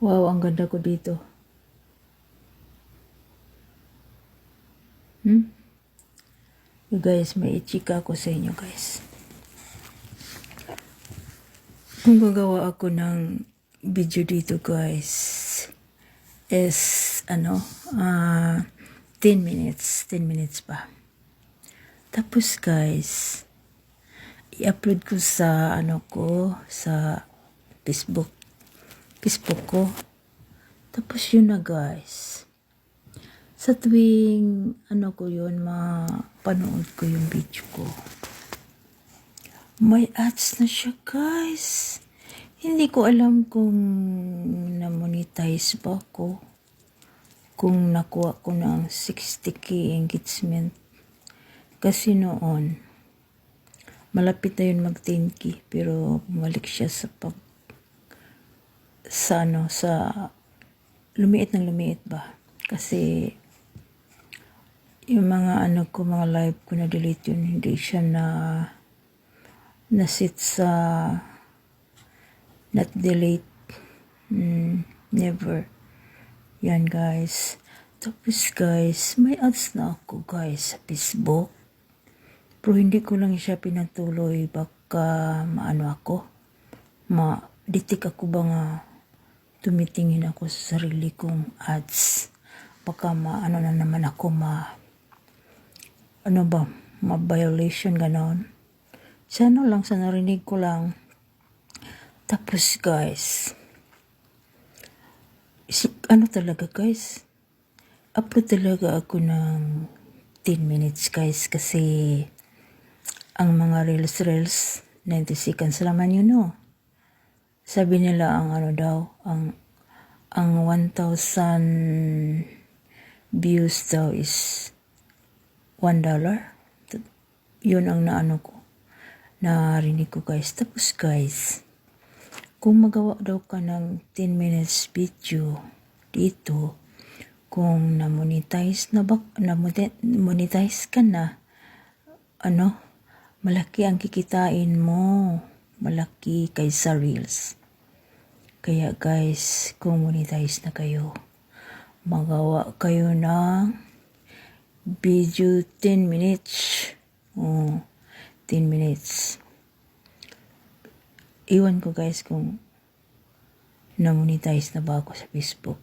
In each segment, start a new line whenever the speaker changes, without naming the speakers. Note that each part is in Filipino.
Wow, ang ganda ko dito. You guys, may ichika ako sa inyo guys. Kung gagawa ako ng video dito guys, is 10 minutes pa. Tapos guys, i-upload ko sa sa Facebook ko. Tapos yun na guys. Sa tuwing mapanood ko yung video ko, may ads na siya guys. Hindi ko alam kung na-monetize ba ako, kung nakuha ko ng 60k engagement. Kasi noon, malapit na yun mag 10k, pero bumalik siya sa lumiit ba. Kasi yung mga mga live ko na delete yun, hindi siya na-sit sa not delete. Never. Yan guys. Tapos guys, may ads na ako guys sa Facebook. Pero hindi ko lang siya pinatuloy. Baka ma-detect ako ba nga tumitingin ako sa sarili kong ads. Baka na naman ako ma-violation ganon. Sana lang, sa narinig ko lang. Tapos guys, talaga guys, upload talaga ako ng 10 minutes guys, kasi ang mga reels 90 seconds naman yun, no? Sabi nila ang ang 1,000 views daw is $1. Yun ang narinig ko guys. Tapos guys, kung magawa daw ka ng 10 minutes video dito, kung na-monetize ka na, malaki ang kikitain mo. Malaki kaysa reels. Kaya guys, kung monetize na kayo, magawa kayo ng video 10 minutes. 10 minutes. Iwan ko guys kung na-monetize na ba ako sa Facebook.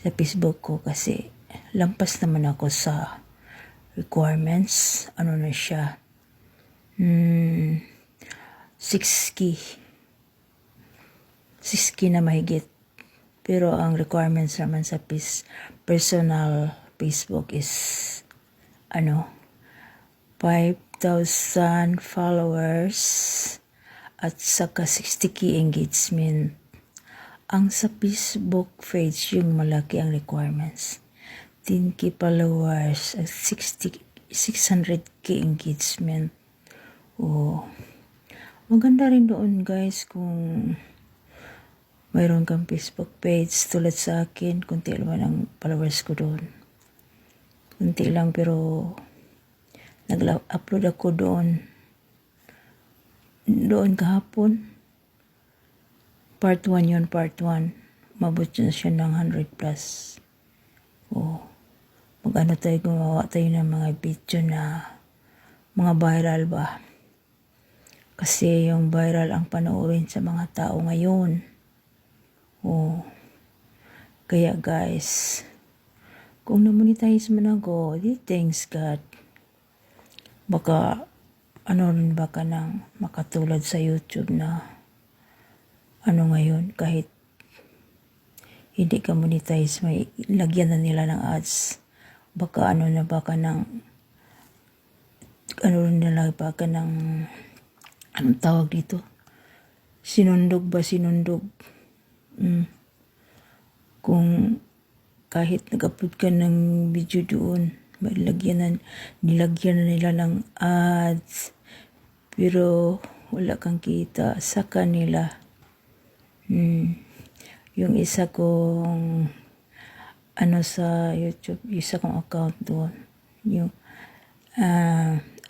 Sa Facebook ko, kasi lampas naman ako sa requirements. Na siya? 6K na mahigit. Pero ang requirements naman sa personal Facebook is 5,000 followers at saka 60k engagement. Ang sa Facebook page, yung malaki ang requirements. 10k followers at 600k engagement. Maganda rin doon guys kung mayroon kang Facebook page tulad sa akin. Kunti lang ang followers ko doon. Kunti lang, pero nag-upload ako doon kahapon. Part 1 yun, part 1. Mabot na siya ng 100 plus. Gumawa tayo ng mga video na mga viral ba. Kasi yung viral ang panoorin sa mga tao ngayon. Kaya guys, kung na-monetize man ako, thanks God. Baka rin baka nang makatulad sa YouTube na ngayon, kahit hindi ka monetize, may lagyan na nila ng ads. Baka baka anong tawag dito? Sinundog. Kung kahit nag-upload ka ng video doon, nilagyan na nila ng ads, pero wala kang kita sa kanila. Yung isa kong sa YouTube, isa kong account doon, yung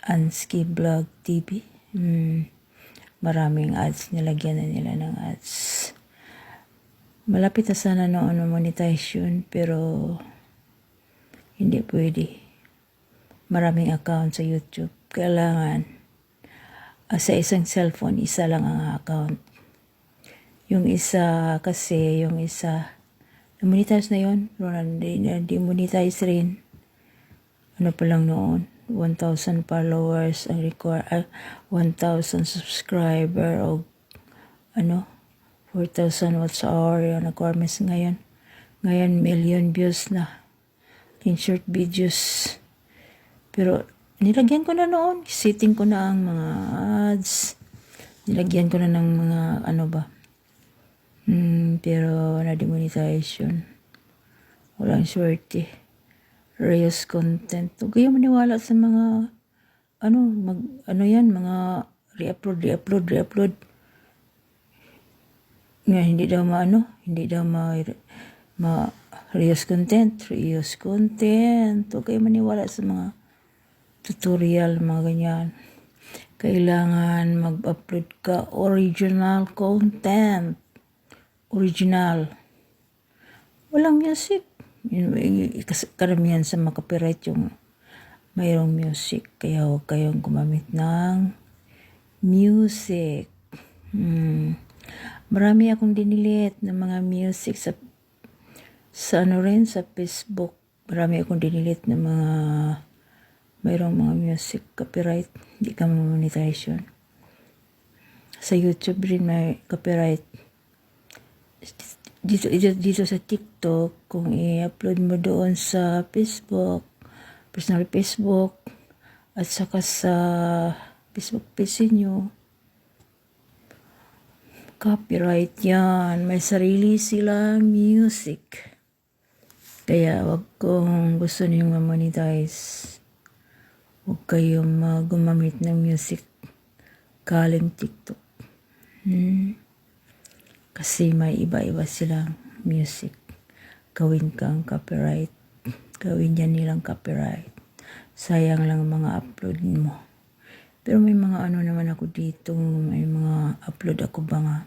Anski Vlog TV, maraming ads, nilagyan na nila ng ads. Malapit na sana noon monetization pero hindi pwede. Maraming account sa YouTube. Kailangan sa isang cellphone, isa lang ang account. Yung isa kasi, na-monetize na yun. Pero di-monetize rin. Ano pa lang noon? 1,000 followers ang 1,000 subscriber o 4,000 watch hour yung requirements ngayon. Ngayon, million views na in short videos. Pero nilagyan ko na noon. Setting ko na ang mga ads. Nilagyan ko na ng mga pero na-demonetization. Walang swerte. Reels content. Huwag kayong maniwala sa mga mga re-upload. Nga, hindi daw reels content. Huwag kayong maniwala sa mga tutorial, mga ganyan. Kailangan mag-upload ka original content. Original. Walang music. Karamihan sa mga copyright yung mayroong music. Kaya huwag kayong gumamit ng music. Marami akong dinilit ng mga music sa Facebook. Marami akong dinilit ng mga mayroong mga music copyright. Hindi ka monetization. Sa YouTube rin may copyright. Dito sa TikTok, kung i-upload mo doon sa Facebook, personal Facebook, at saka sa Facebook page nyo, copyright yan. May sarili silang music. Kaya wag kung gusto niyong ma-monetize, huwag kayong gumamit ng music galing TikTok. Kasi may iba-iba silang music. Gawin kang copyright. Gawin yan nilang copyright. Sayang lang mga upload mo. Pero may mga naman ako dito. May mga upload ako mga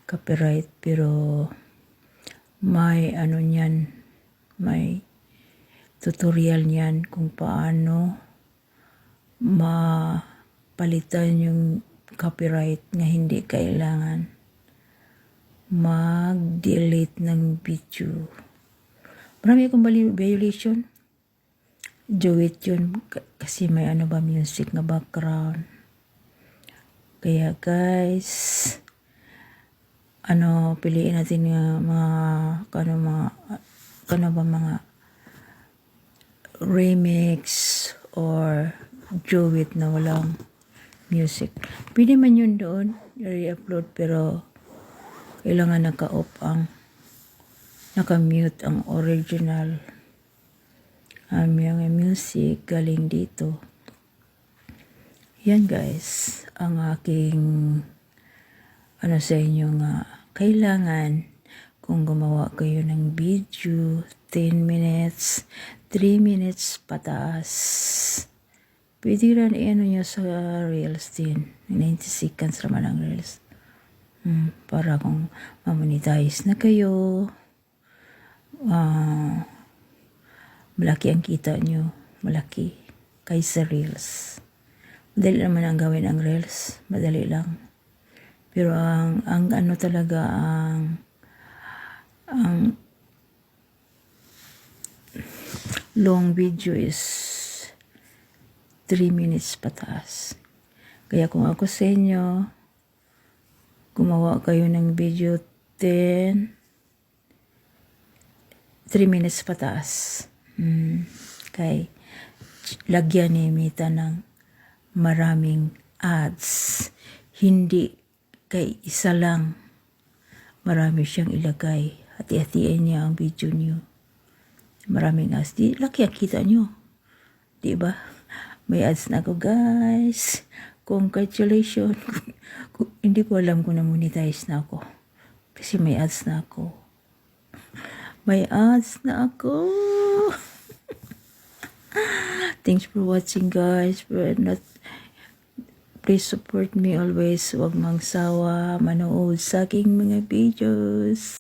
copyright. Pero may niyan. May tutorial niyan kung paano mapalitan yung copyright na hindi kailangan mag-delete ng video. Marami akong violation. Do it yun kasi may music na background. Kaya guys, piliin natin mga remix or do it na walang music. Pwede man yun doon, i-upload, pero kailangan naka-mute ang original yung music galing dito. Yan guys, ang aking sa inyo nga, kailangan kung gumawa kayo ng video 10 minutes 3 minutes pataas, pwede rin nyo sa reels din. 90 seconds naman ang reels. Para kung ma-monetize na kayo, malaki ang kita nyo, malaki kaysa reels. Madali naman ang gawin ang reels, madali lang. Pero ang talaga ang long video is 3 minutes pataas. Kaya kung ako sa inyo, gumawa kayo ng video 3 minutes pataas. Kay lagyan ni Mita ng maraming ads. Hindi kay isa lang. Marami siyang ilagay. Hati-hatiin niya ang video niyo. Maraming ads. Laki ang kita niyo. Diba? May ads na ako guys. Congratulations. Hindi ko alam kung na-monetize na ako. Kasi may ads na ako. May ads na ako. Thanks for watching guys. Please support me always. Huwag mangsawa manood sa aking mga videos.